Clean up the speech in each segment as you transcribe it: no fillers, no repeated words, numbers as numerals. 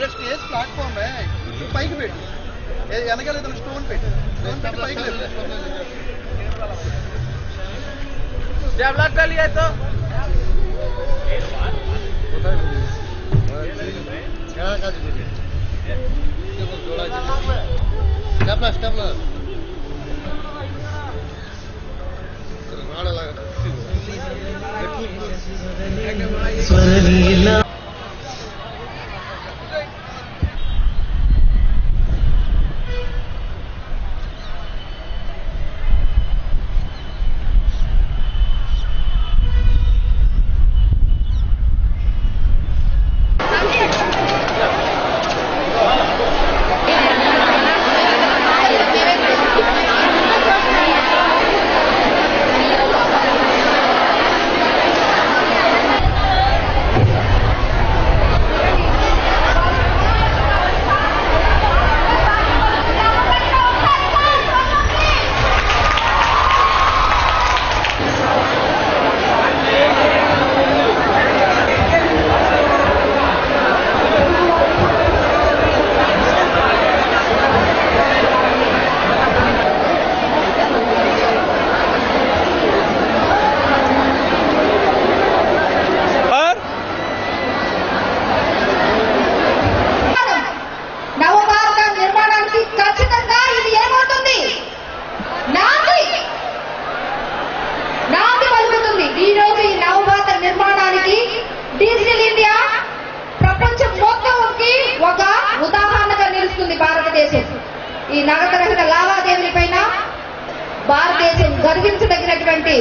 Stage platform है, पైకి పెట్టు, వెనకాల ఏదైనా స్టోన్ పెట్టు, స్టోన్ పెట్టి పైకి లేపు. डेवलप कर लिया तो డిజిటల్ ఇండియా ప్రపంచం మొత్తానికి ఒక ఉదాహరణగా నిలుస్తుంది భారతదేశం. ఈ నగదు రహిత లావాదేవీలపైన భారతదేశం గర్వించదగినటువంటి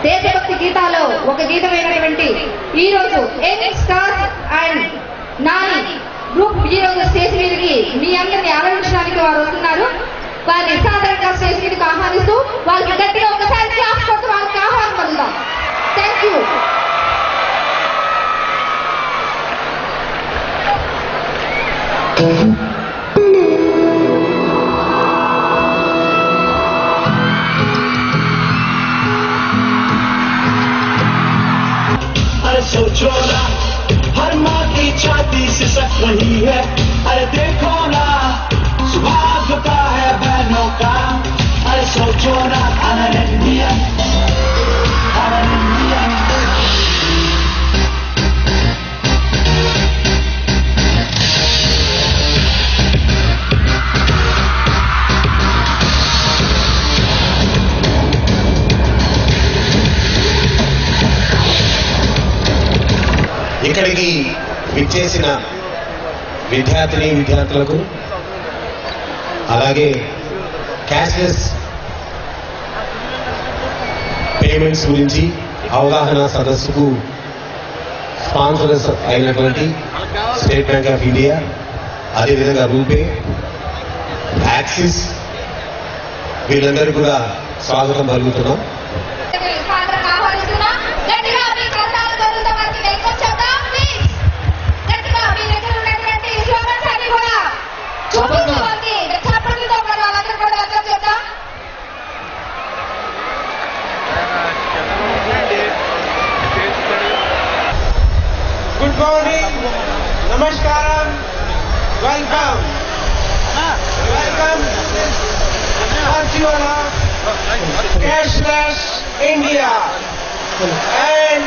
దేశభక్తి గీతాలో ఒక గీతమైనటువంటి ఈ రోజు young stars and Nani group ఈ రోజు స్టేజ్ మీదకి మీ అందరినీ ఆరాధించడానికి వారు వస్తున్నారు. వారిని సాధారణంగా స్టేజ్ మీదకి ఆహ్వానిస్తూ వాళ్ళకి గట్టిగా ఒకసారి క్లాస్ కొడుతూ వాళ్ళకి ఆహ్వానం పొందుదాం. Thank you. अरे सोचो ना, हर माँ की छाती से सच रही है. अरे देखो ना, सुभाग होता है बहनों का. अरे सोचो ना, I'm an Indian, I'm an Indian. ఇక్కడికి విచ్చేసిన విద్యార్థులకు అలాగే క్యాష్లెస్ పేమెంట్స్ గురించి అవగాహన సదస్సుకు స్పాన్సర్స్ అయినటువంటి స్టేట్ బ్యాంక్ ఆఫ్ ఇండియా, అదేవిధంగా రూపే, యాక్సిస్ వీళ్ళందరికీ కూడా స్వాగతం పలుకుతున్నాం. Good morning, Namaskaram, welcome to this festival of Cashless India, and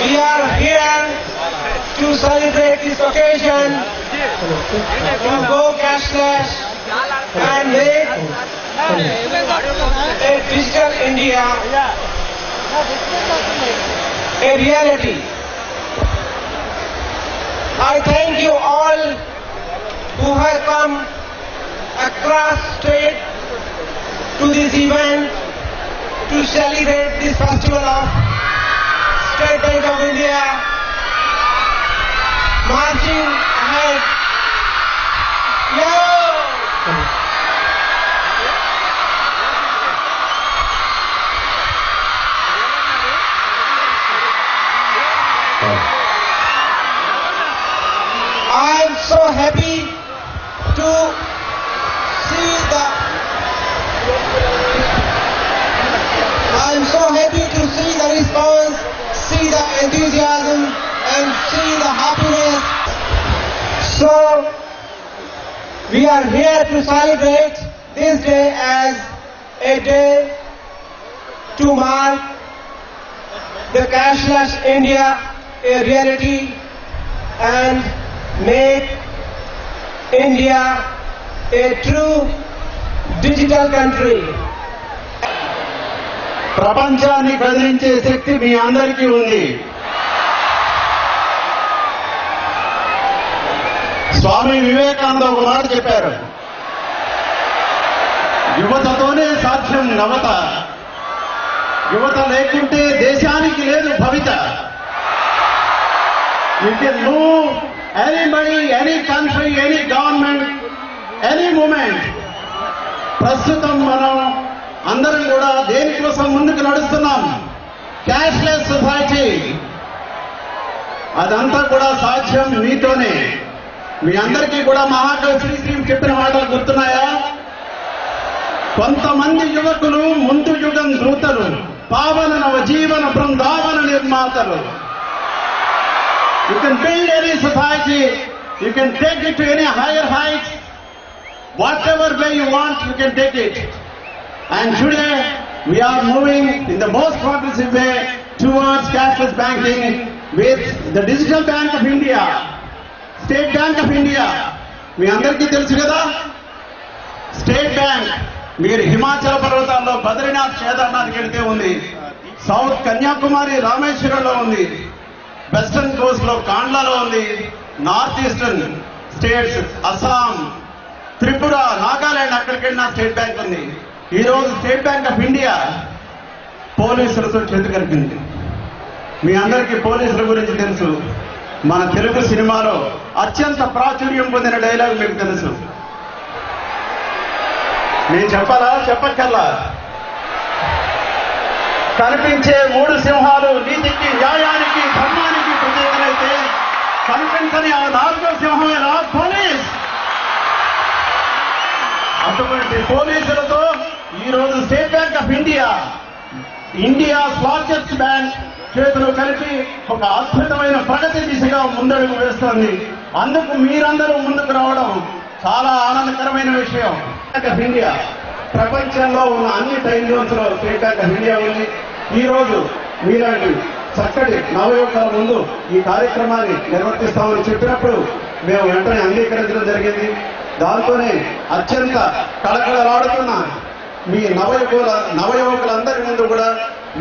we are here to celebrate this occasion to go cashless and make a digital India a reality. I thank you all who have come across state to this event to celebrate this festival of State Bank of India marching ahead. Yo! I am so happy to see the response, see the enthusiasm and see the happiness we are here to celebrate this day as a day to mark the cashless India a reality and make India a true digital country. ప్రపంచాన్ని కదిలించే శక్తి మీ అందరికీ ఉంది. స్వామి వివేకానంద ఒక మాట చెప్పారు, యువతతోనే సాధ్యం నవత, యువత లేకుంటే దేశానికి లేదు భవిత. You can move anybody, any country, any government, any moment. ప్రస్తుతం మనం అందరం కూడా దేనికోసం ముందుకు నడుస్తున్నాం? Cashless society. అదంతా కూడా సాధ్యం మీతోనే. మీ అందరికీ కూడా మహాకవి శ్రీశ్రీ చెప్పిన మాటలు గుర్తున్నాయా? కొంతమంది యువకులు ముందు యుగం దూతలు, పావన నవ జీవన బృందావన నిర్మాతలు. You can build any society, you can take it to any hire heights. What ever way you want, you can take it. And today we are moving in the most progressive way towards cashless banking with the Digital Bank of India, State Bank of India. మీ అందరికీ తెలుసు కదా, state bank మీరు హిమాచల్ పర్వతాల్లో బద్రీనాథ్ కేదార్నాథ్కి వెళ్తే ఉంది, south Kanyakumari రామేశ్వరంలో ఉంది, western Coast లో కాండ్లాలో ఉంది, north eastern states Assam, Tripura, Nagaland అక్కడికి వెళ్ళిన స్టేట్ బ్యాంక్ ఉంది. ఈ రోజు స్టేట్ బ్యాంక్ ఆఫ్ ఇండియా పోలీసులతో చేతి కలిపింది. మీ అందరికీ పోలీసుల గురించి తెలుసు. మన తెలుగు సినిమాలో అత్యంత ప్రాచుర్యం పొందిన డైలాగ్ మీకు తెలుసు. నేను చెప్పాలా చెప్పక్కర్లా? కనిపించే మూడు సింహాలు నీతికి, న్యాయానికి, ధర్మానికి ప్రత్యేకమైతే కనిపించని ఆ నాలుగో సింహమే నా పోలీస్. అటువంటి పోలీసులతో ఈ రోజు state bank of India, India's largest bank చేతులు కలిపి ఒక అద్భుతమైన ప్రగతి దిశగా ముందడుగు వేస్తోంది. అందుకు మీరందరూ ముందుకు రావడం చాలా ఆనందకరమైన విషయం. బ్యాంక్ ఆఫ్ ఇండియా ప్రపంచంలో ఉన్న అన్ని టైం జోన్స్ లో స్టేట్ బ్యాంక్ ఆఫ్ ఇండియా ఉంది. ఈ రోజు మీలాంటి చక్కటి నవయువకుల ముందు ఈ కార్యక్రమాన్ని నిర్వర్తిస్తామని చెప్పినప్పుడు మేము వెంటనే అంగీకరించడం జరిగింది. దాంతోనే అత్యంత కళకళలాడుతున్న మీ నవయువకులందరి ముందు కూడా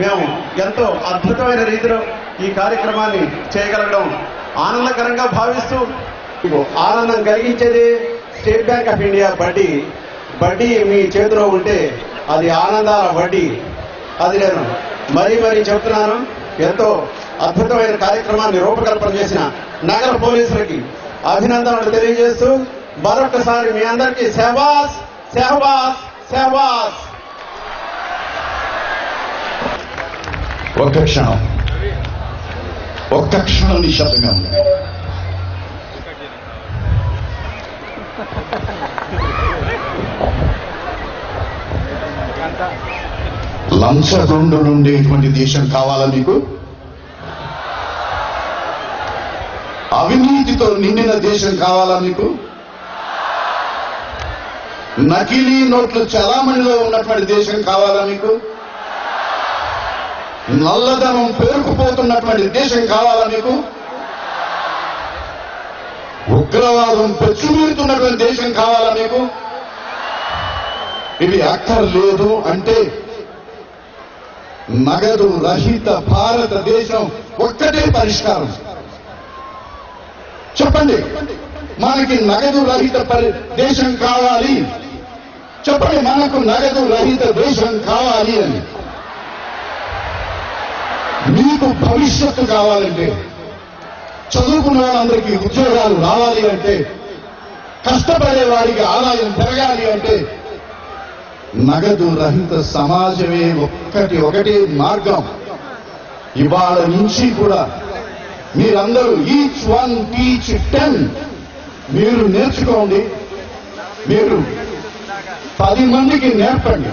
మేము ఎంతో అద్భుతమైన రీతిలో ఈ కార్యక్రమాన్ని చేయగలగడం ఆనందకరంగా భావిస్తూ, ఆనందం కలిగించేది స్టేట్ బ్యాంక్ ఆఫ్ ఇండియా బడ్డీ మీ చేతిలో ఉంటే అది ఆనందాల వడ్డీ. అది నేను మరీ చెప్తున్నాను. ఎంతో అద్భుతమైన కార్యక్రమాన్ని రూపకల్పన చేసిన నగర పోలీసులకి అభినందనలు తెలియజేస్తూ మరొకసారి మీ అందరికీ శాబాస్ శాబాస్ శాబాస్. ఒక్క క్షణం నిశ్శబ్దంగా ఉంది. లంచగొండు ఉండేటువంటి దేశం కావాలా మీకు? అవినీతితో నిండిన దేశం కావాలా మీకు? నకిలీ నోట్లు చలామణిలో ఉన్నటువంటి దేశం కావాలా మీకు? నల్లధనం పేరుకుపోతున్నటువంటి దేశం కావాలా మీకు? ఉగ్రవాదం పెచ్చుమీరుతున్నటువంటి దేశం కావాలా మీకు? ఇవి అక్కర్లేదు అంటే నగదు రహిత భారతదేశం ఒక్కటే పరిష్కారం. చెప్పండి, మనకి నగదు రహిత దేశం కావాలి. చెప్పండి, మనకు నగదు రహిత దేశం కావాలి అని. మీకు భవిష్యత్తు కావాలంటే, చదువుకున్న వాళ్ళందరికీ ఉద్యోగాలు రావాలి అంటే, కష్టపడే వారికి ఆదాయం పెరగాలి అంటే నగదు రహిత సమాజమే ఒకటే మార్గం. ఇవాళ నుంచి కూడా మీరందరూ ఈచ్ వన్ టీచ్ 10 మీరు నేర్చుకోండి. మీరు 10 మందికి నేర్పండి.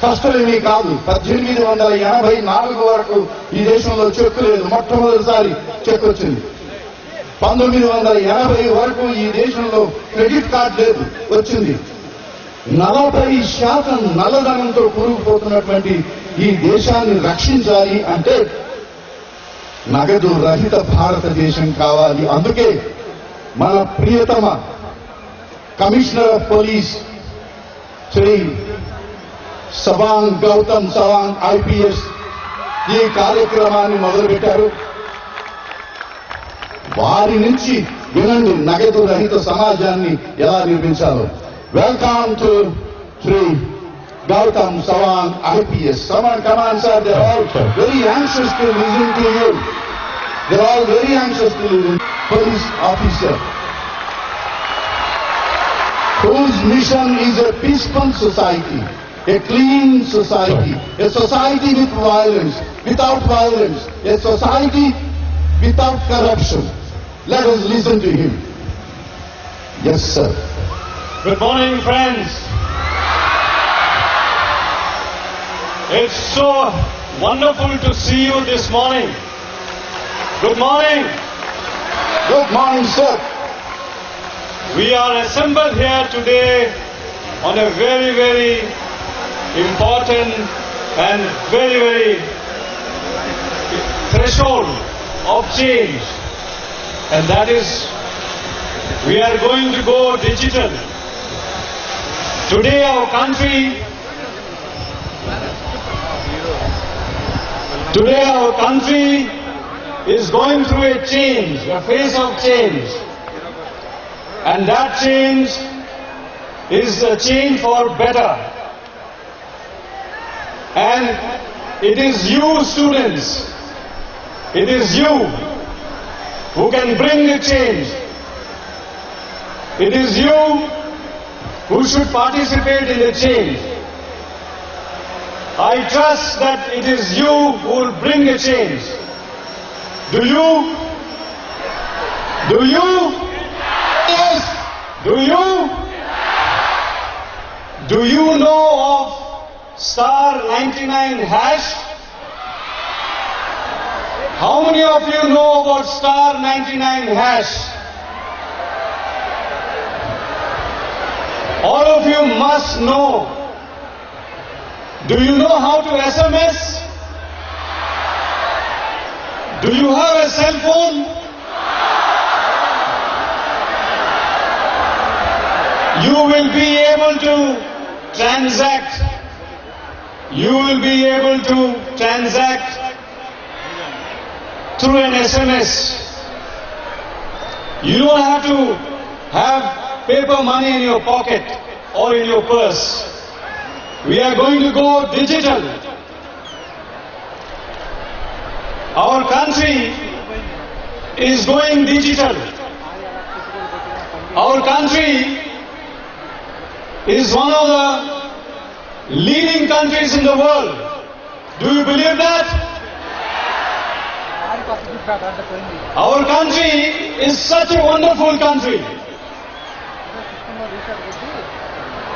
కష్టమేమీ కాదు. 1884 వరకు ఈ దేశంలో చెక్కు లేదు. మొట్టమొదటిసారి చెక్కు వచ్చింది. 1980 వరకు ఈ దేశంలో క్రెడిట్ కార్డ్ లేదు, వచ్చింది. 40% నల్లధనంతో కూరుకుపోతున్నటువంటి ఈ దేశాన్ని రక్షించాలి అంటే నగదు రహిత భారతదేశం కావాలి. అందుకే మన ప్రియతమ commissioner of police Shri Gautam Sawang IPS ఈ కార్యక్రమాన్ని మొదలుపెట్టారు. వారి నుంచి వినండి నగదు రహిత సమాజాన్ని ఎలా నిర్మించాలో. Welcome to Shri Gautam Sawang IPS. Come on, sir. They're all very anxious to listen to you. They're all very anxious to listen. Police officer whose mission is a peaceful society, a clean society, a society without violence, a society without corruption. Let us listen to him. Yes, sir. Good morning, friends. It's so wonderful to see you this morning. Good morning. Good morning, sir. We are assembled here today on a very, very important and very, very threshold of change. And that is, we are going to go digital. Today our country is going through a change, a phase of change. And that change is a change for better. And it is you students, it is you who can bring the change. It is you who should participate in the change. I trust that it is you who will bring the change. Do you? Do you? Yes. Do you? Do you know of *99 hash? How many of you know about *99 hash? All of you must know. Do you know how to SMS? Do you have a cell phone? You will be able to transact. You will be able to transact through an SMS. You don't have to have paper money in your pocket or in your purse. We are going to go digital. Our country is going digital. Our country is one of the leading countries in the world. Do you believe that? Our country is such a wonderful country.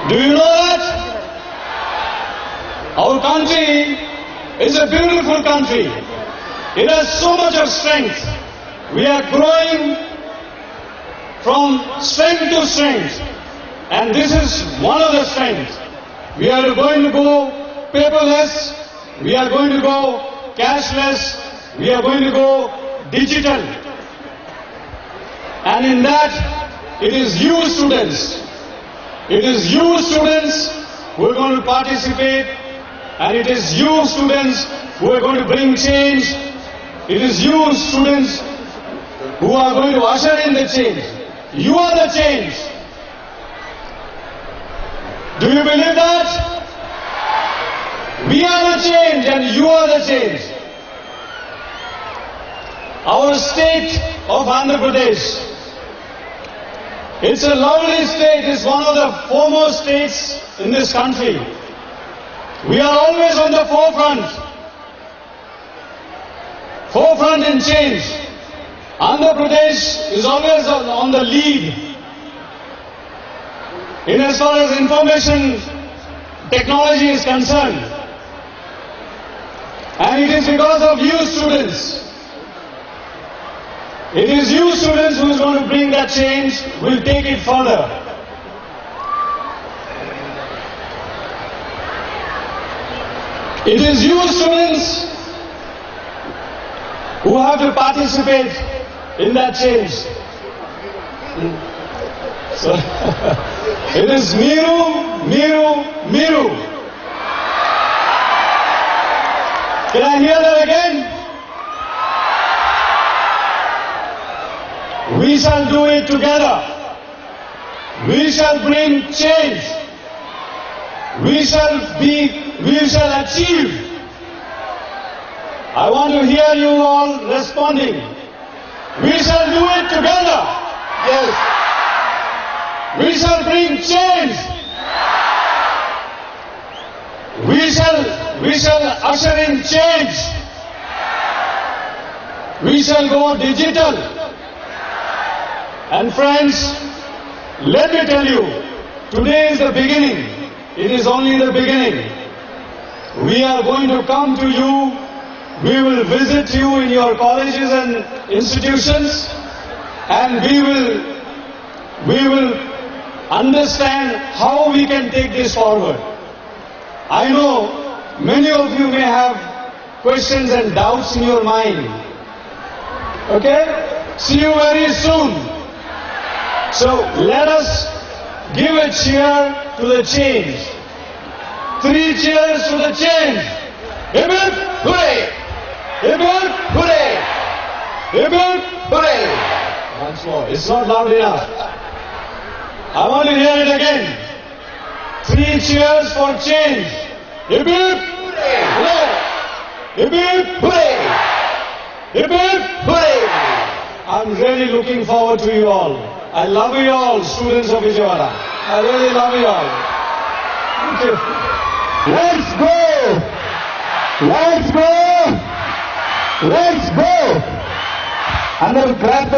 Do you know that? Our country is a beautiful country. It has so much of strength. We are growing from strength to strength. And this is one of the strengths. We are going to go paperless. We are going to go cashless. We are going to go digital. And in that, it is you students. It is you students who are going to participate. And it is you students who are going to bring change. It is you students who are going to usher in the change. You are the change. Do you believe that? We are the change and you are the change. Our state of Andhra Pradesh, it's a lovely state. It's one of the foremost states in this country. We are always on the forefront in change. Andhra Pradesh is always on the lead in as far as information technology is concerned. And it is because of you students. It is you students who is going to bring that change. We'll take it further. It is you students who have to participate in that change. So, it is Miru, Miru, Miru. Can I hear that again? We shall do it together. We shall bring change. We shall achieve. I want to hear you all responding. We shall do it together. Yes. We shall bring change. We shall usher in change. We shall go digital. And friends, let me tell you, today is the beginning. It is only the beginning. We are going to come to you. We will visit you in your colleges and institutions, and we will understand how we can take this forward. I know many of you may have questions and doubts in your mind. Okay? See you very soon. So let us give a cheer to the change. 3 cheers to the change. Hip hip hooray! Hip hip hooray! Hip hip hooray! Once more. It's not loud enough. I want to hear it again. 3 cheers for change. Hip hip hooray! Hip hip hooray! Hip hip hooray! I'm really looking forward to you all. I love you all, students of Vijayawada. I really love you all. Thank you. Let's go! Let's go! Let's go! అందరూ clap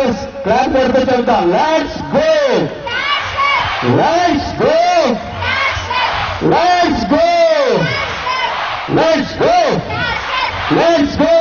కొడితే చెప్తాం. Let's go! Let's go! Let's go! Let's go! Let's go!